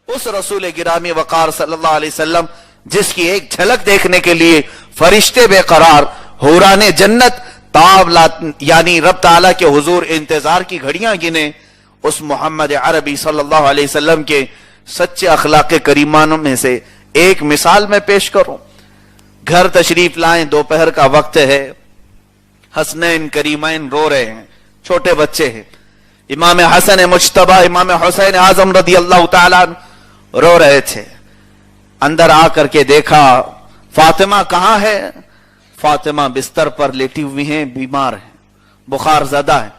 उस रसूल गिरामी वकार सल्लल्लाहु अलैहि वसल्लम जिसकी एक झलक देखने के लिए फरिश्ते बेकरार, हुराने जन्नत यानी रब ताला के हुजूर इंतजार की घड़ियां गिने, उस मोहम्मद अरबी सल्लल्लाहु अलैहि वसल्लम के सच्चे अखलाक करीमानों में से एक मिसाल में पेश करूं। घर तशरीफ लाएं, दोपहर का वक्त है, हसनैन करीमैन रो रहे हैं, छोटे बच्चे हैं। इमाम हसन मुज्तबा, इमाम हुसैन आजम रदी अल्लाह ताला रो रहे थे। अंदर आकर के देखा फातिमा कहां है? फातिमा बिस्तर पर लेटी हुई हैं, बीमार है, बुखार ज़दा है।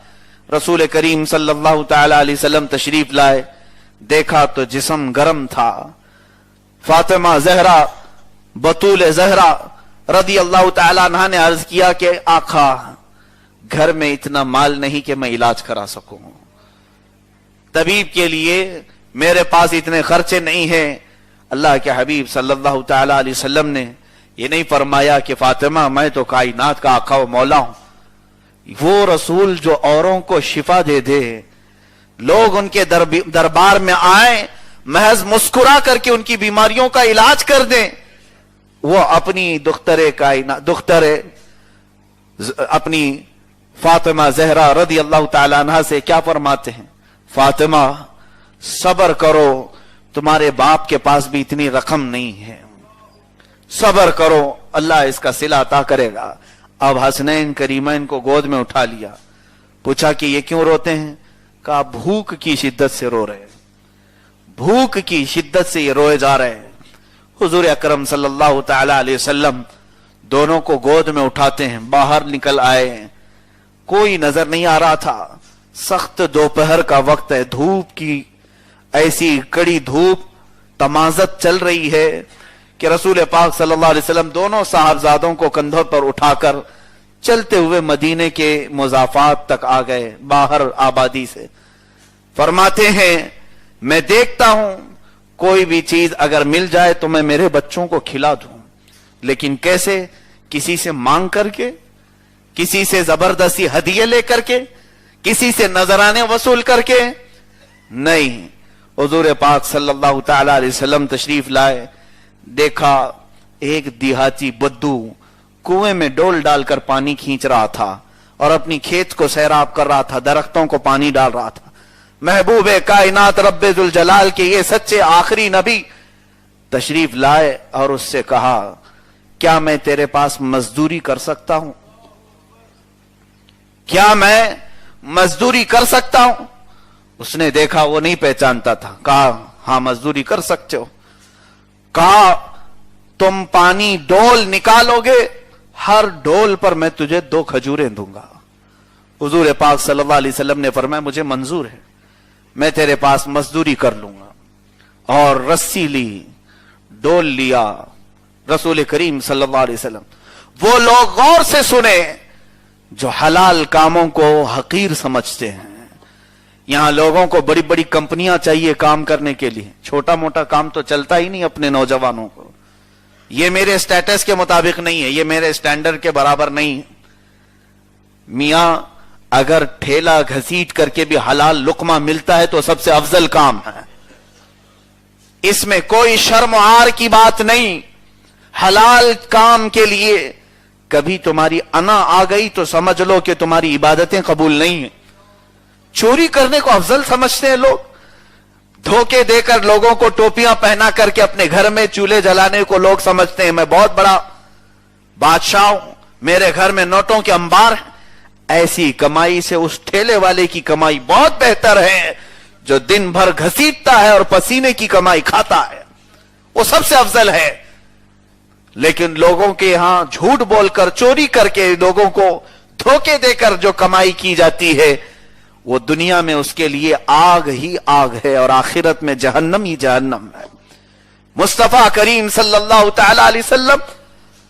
रसूल करीम सल्लल्लाहु ताला अलैहि वसल्लम तशरीफ लाए, देखा तो जिस्म गर्म था। फातिमा जहरा, बतूल जहरा रदी अल्लाह ताला अन्हा ने अर्ज किया कि आका, घर में इतना माल नहीं कि मैं इलाज करा सकूं, तबीब के लिए मेरे पास इतने खर्चे नहीं हैं। अल्लाह के हबीब सल्लल्लाहु ताला अलैहि वसल्लम ने ये नहीं फरमाया कि फातिमा मैं तो कायनात का आका व मौला हूं। वो रसूल जो औरों को शिफा दे दे, लोग उनके दरबार में आए, महज मुस्कुरा करके उनकी बीमारियों का इलाज कर दें, वो अपनी दुख्तरे अपनी फातिमा जहरा रदी अल्लाह ताला अन्हा से क्या फरमाते हैं? फातिमा सब्र करो, तुम्हारे बाप के पास भी इतनी रकम नहीं है, सब्र करो, अल्लाह इसका सिला अता करेगा। अब हसनैन करीमैन को गोद में उठा लिया, पूछा कि ये क्यों रोते हैं? कहा भूख की शिद्दत से रो रहे हैं, भूख की शिद्दत से ये रोए जा रहे हैं। हुजूर अकरम सल्लल्लाहु ताला अलैहि वसल्लम दोनों को गोद में उठाते हैं, बाहर निकल आए, कोई नजर नहीं आ रहा था। सख्त दोपहर का वक्त है, धूप की ऐसी कड़ी धूप तमाजत चल रही है कि रसूल पाक सल्लल्लाहु अलैहि वसल्लम दोनों साहबजादों को कंधों पर उठाकर चलते हुए मदीने के मुजाफात तक आ गए, बाहर आबादी से। फरमाते हैं मैं देखता हूं कोई भी चीज अगर मिल जाए तो मैं मेरे बच्चों को खिला दूं, लेकिन कैसे? किसी से मांग करके, किसी से जबरदस्ती हदिये लेकर के, किसी से नजराने वसूल करके नहीं। हुजूर पाक सल्लल्लाहु ताला अलैहि वसल्लम तशरीफ लाए, देखा एक देहाती बद्दू कुएं में डोल डालकर पानी खींच रहा था और अपनी खेत को सैराब कर रहा था, दरख्तों को पानी डाल रहा था। महबूब कायनात रब्बे जुल जलाल के ये सच्चे आखिरी नबी तशरीफ लाए और उससे कहा क्या मैं तेरे पास मजदूरी कर सकता हूं? क्या मैं मजदूरी कर सकता हूं? उसने देखा वो नहीं पहचानता था, कहा हां मजदूरी कर सकते हो। कहा तुम पानी डोल निकालोगे, हर डोल पर मैं तुझे 2 खजूरें दूंगा। हुजूर पाक सल्लल्लाहु अलैहि वसल्लम ने फरमाया मुझे मंजूर है, मैं तेरे पास मजदूरी कर लूंगा। और रस्सी ली, डोल लिया। रसूल करीम सल्लल्लाहु अलैहि वसल्लम, वो लोग गौर से सुने जो हलाल कामों को हकीर समझते हैं। यहां लोगों को बड़ी बड़ी कंपनियां चाहिए काम करने के लिए, छोटा मोटा काम तो चलता ही नहीं अपने नौजवानों को। ये मेरे स्टेटस के मुताबिक नहीं है, ये मेरे स्टैंडर्ड के बराबर नहीं है। मियां अगर ठेला घसीट करके भी हलाल लुकमा मिलता है तो सबसे अफजल काम है, इसमें कोई शर्म आर की बात नहीं। हलाल काम के लिए कभी तुम्हारी अना आ गई तो समझ लो कि तुम्हारी इबादतें कबूल नहीं है। चोरी करने को अफजल समझते हैं लोग, धोखे देकर लोगों को टोपियां पहना करके अपने घर में चूल्हे जलाने को लोग समझते हैं मैं बहुत बड़ा बादशाह हूं, मेरे घर में नोटों के अंबार हैं। ऐसी कमाई से उस ठेले वाले की कमाई बहुत बेहतर है जो दिन भर घसीटता है और पसीने की कमाई खाता है, वो सबसे अफजल है। लेकिन लोगों के यहां झूठ बोलकर, चोरी करके, लोगों को धोखे देकर जो कमाई की जाती है वो दुनिया में उसके लिए आग ही आग है और आखिरत में जहन्नम ही जहन्नम है। मुस्तफा करीम सल्लल्लाहु ताला अलैहि वसल्लम,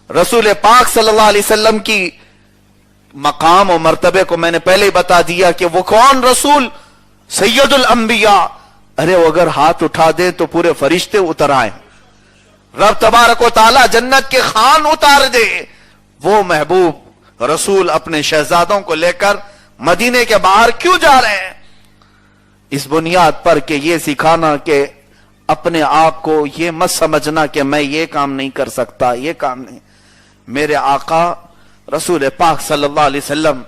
रसूल पाक सल्लल्लाहु अलैहि वसल्लम की मकाम और मर्तबे को मैंने पहले ही बता दिया कि वो कौन रसूल, सैयदुल अंबिया। अरे वो अगर हाथ उठा दे तो पूरे फरिश्ते उतर आए, रब तबारक व ताला जन्नत के खान उतार दे। वो महबूब रसूल अपने शहजादों को लेकर मदीने के बाहर क्यों जा रहे हैं? इस बुनियाद पर कि ये सिखाना कि अपने आप को ये मत समझना कि मैं ये काम नहीं कर सकता, ये काम नहीं। मेरे आका रसूल पाक सल्लल्लाहु अलैहि वसल्लम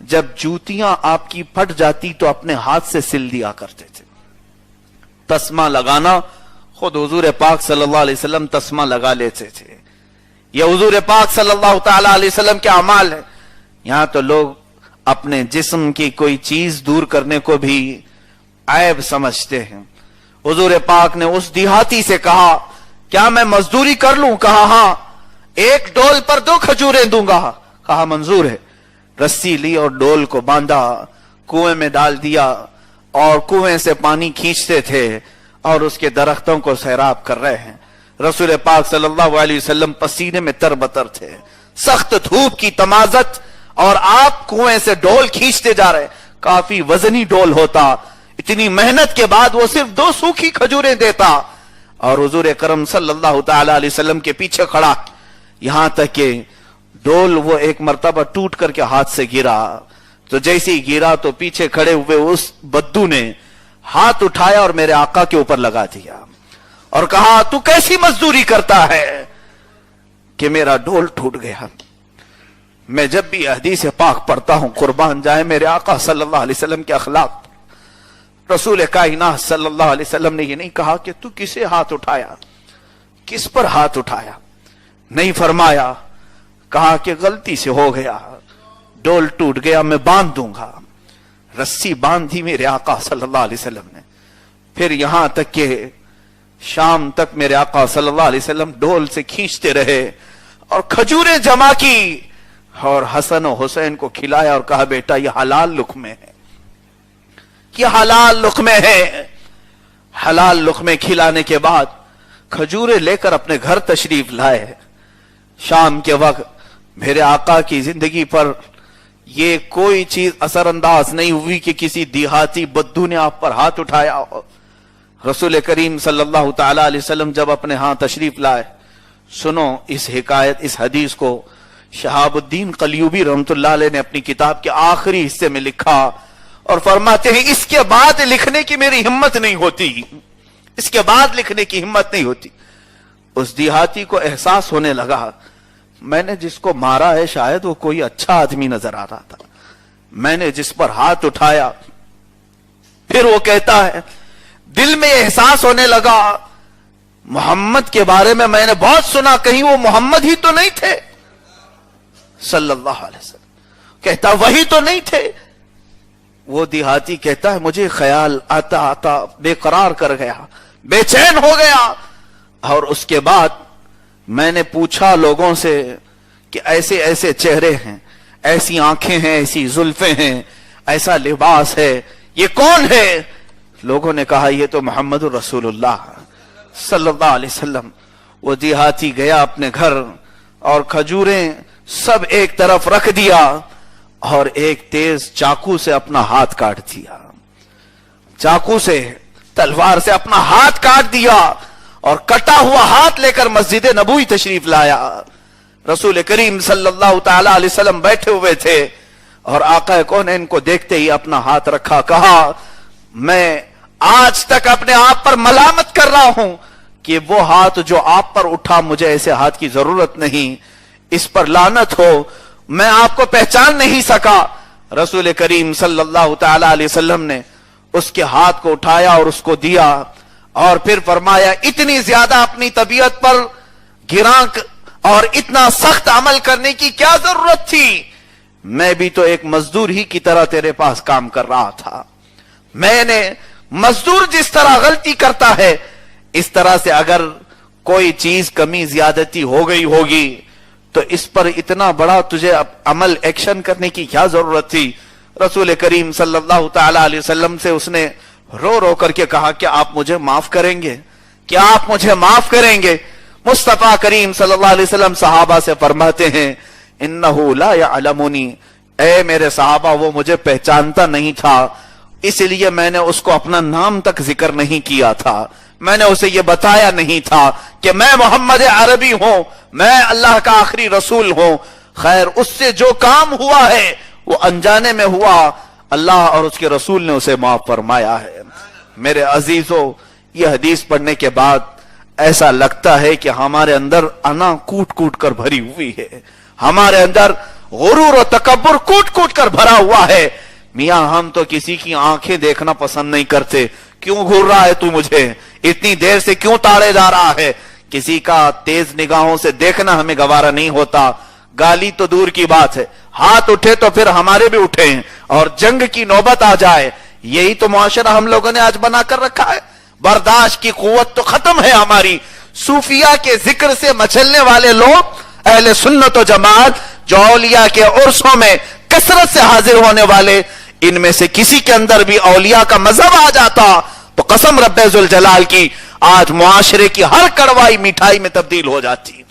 जब जूतियां आपकी फट जाती तो अपने हाथ से सिल दिया करते थे। तस्मा लगाना खुद हुजूर पाक सल्लल्लाहु अलैहि वसल्लम तस्मा लगा लेते थे। यह हुजूर पाक सल्लल्लाहु ताला अलैहि वसल्लम के अमाल है। यहां तो लोग अपने जिस्म की कोई चीज दूर करने को भी ऐब समझते हैं। हुजूर पाक ने उस देहाती से कहा, क्या मैं मजदूरी कर लूं? कहा हां, एक डोल पर 2 खजूरें दूंगा। कहा मंजूर है। रस्सी ली और डोल को बांधा, कुएं में डाल दिया और कुएं से पानी खींचते थे और उसके दरख्तों को सैराब कर रहे हैं। रसूल पाक सल्लल्लाहु अलैहि वसल्लम पसीने में तरबतर थे, सख्त धूप की तमाजत, और आप कुएं से डोल खींचते जा रहे। काफी वजनी डोल होता। इतनी मेहनत के बाद वो सिर्फ 2 सूखी खजूरें देता और हुजूर करम सल्लल्लाहु ताला अलैहि वसल्लम के पीछे खड़ा, यहां तक कि डोल वो एक मर्तबा टूट करके हाथ से गिरा। तो जैसे ही गिरा तो पीछे खड़े हुए उस बद्दू ने हाथ उठाया और मेरे आका के ऊपर लगा दिया और कहा, तू कैसी मजदूरी करता है कि मेरा डोल टूट गया। मैं जब भी हदीस पाक पढ़ता हूं, कुर्बान जाए मेरे आका सल्लल्लाहु अलैहि वसल्लम के अखलाक। रसूल कायनात सल्लल्लाहु अलैहि वसल्लम ने ये नहीं कहा कि तू किसे हाथ उठाया, किस पर हाथ उठाया, नहीं फरमाया। कहा कि गलती से हो गया, डोल टूट गया, मैं बांध दूंगा। रस्सी बांधी मेरे आका सल्लल्लाहु अलैहि वसल्लम ने। फिर यहां तक कि शाम तक मेरे आका सल्लल्लाहु अलैहि वसल्लम डोल से खींचते रहे और खजूरें जमा की और हसन और हुसैन को खिलाया और कहा, बेटा ये हलाल लुक़्मे है, ये हलाल लुक़्मे है। हलाल लुक़्मे खिलाने के बाद खजूरें लेकर अपने घर तशरीफ लाए। शाम के वक्त मेरे आका की जिंदगी पर ये कोई चीज असरअंदाज नहीं हुई कि किसी देहाती बद्दू ने आप पर हाथ उठाया हो। रसूल करीम सल्लल्लाहु ताला अलैहि वसल्लम जब अपने हाथ तशरीफ लाए, सुनो इस हिकायत, इस हदीस को शहाबुद्दीन कलियूबी रहमतुल्लाह अलैह ने अपनी किताब के आखिरी हिस्से में लिखा और फरमाते हैं, इसके बाद लिखने की मेरी हिम्मत नहीं होती, इसके बाद लिखने की हिम्मत नहीं होती। उस देहाती को एहसास होने लगा, मैंने जिसको मारा है शायद वो कोई अच्छा आदमी नजर आ रहा था, मैंने जिस पर हाथ उठाया। फिर वो कहता है, दिल में एहसास होने लगा, मोहम्मद के बारे में मैंने बहुत सुना, कहीं वो मोहम्मद ही तो नहीं थे सल्लल्लाहु अलैहि वसल्लम। कहता वही तो नहीं थे। वो देहाती कहता है, मुझे ख्याल आता आता बेकरार कर गया, बेचैन हो गया। और उसके बाद मैंने पूछा लोगों से कि ऐसे ऐसे चेहरे हैं, ऐसी आंखें हैं, ऐसी जुल्फें हैं, ऐसा लिबास है, ये कौन है? लोगों ने कहा, ये तो मोहम्मद रसूलुल्लाह सल्लल्लाहु अलैहि वसल्लम। वो देहाती गया अपने घर और खजूरें सब एक तरफ रख दिया और एक तेज चाकू से अपना हाथ काट दिया। चाकू से, तलवार से अपना हाथ काट दिया और कटा हुआ हाथ लेकर मस्जिद नबवी तशरीफ लाया। रसूल करीम सल्लल्लाहु ताला अलैहि वसल्लम बैठे हुए थे और आका कौनैन को देखते ही अपना हाथ रखा, कहा, मैं आज तक अपने आप पर मलामत कर रहा हूं कि वो हाथ जो आप पर उठा, मुझे ऐसे हाथ की जरूरत नहीं, इस पर लानत हो, मैं आपको पहचान नहीं सका। रसूल करीम सल्लल्लाहु ताला अलैहि वसल्लम ने उसके हाथ को उठाया और उसको दिया और फिर फरमाया, इतनी ज्यादा अपनी तबीयत पर गिरां और इतना सख्त अमल करने की क्या जरूरत थी? मैं भी तो एक मजदूर ही की तरह तेरे पास काम कर रहा था। मैंने मजदूर जिस तरह गलती करता है, इस तरह से अगर कोई चीज कमी ज्यादती हो गई होगी तो इस पर इतना बड़ा तुझे अमल एक्शन करने की क्या जरूरत थी? रसूल करीम सल्लल्लाहु ताला अलैहि वसल्लम से उसने रो रो करके कहा, क्या आप मुझे माफ करेंगे? क्या आप मुझे माफ करेंगे? मुस्तफा करीम सल्लल्लाहु अलैहि वसल्लम सहाबा से फरमाते हैं, इन्नहु ला यअलमुनी, ऐ मेरे सहाबा वो मुझे पहचानता नहीं था, इसलिए मैंने उसको अपना नाम तक जिक्र नहीं किया था, मैंने उसे ये बताया नहीं था कि मैं मोहम्मद अरबी हूं, मैं अल्लाह का आखिरी रसूल हूं। खैर, उससे जो काम हुआ है वो अनजाने में हुआ, अल्लाह और उसके रसूल ने उसे माफ फरमाया है। मेरे अजीजों, یہ حدیث پڑھنے کے بعد ایسا لگتا ہے کہ ہمارے اندر انا کوٹ کوٹ کر بھری ہوئی ہے، ہمارے اندر غرور و تکبر کوٹ کوٹ کر بھرا ہوا ہے۔ میاں ہم تو کسی کی آنکھیں دیکھنا پسند نہیں کرتے، کیوں گھور رہا ہے تو مجھے، اتنی دیر سے کیوں تاڑے جا رہا ہے؟ کسی کا تیز نگاہوں سے دیکھنا ہمیں گوارا نہیں ہوتا، گالی تو دور کی بات ہے، ہاتھ اٹھے تو پھر ہمارے بھی اٹھے ہیں، اور جنگ کی نوبت آ جائے، یہی تو معاشرہ ہم لوگوں نے آج بنا کر رکھا ہے۔ برداشت کی قوت تو ختم ہے ہماری۔ صوفیاء کے ذکر سے مچلنے والے لوگ اہل سنت و جماعت جو اولیاء کے عرصوں میں کثرت سے حاضر ہونے والے، ان میں سے کسی کے اندر بھی اولیاء کا مذہب آ جاتا تو قسم رب ذوالجلال کی آج معاشرے کی ہر کڑوائی مٹھائی میں تبدیل ہو جاتی۔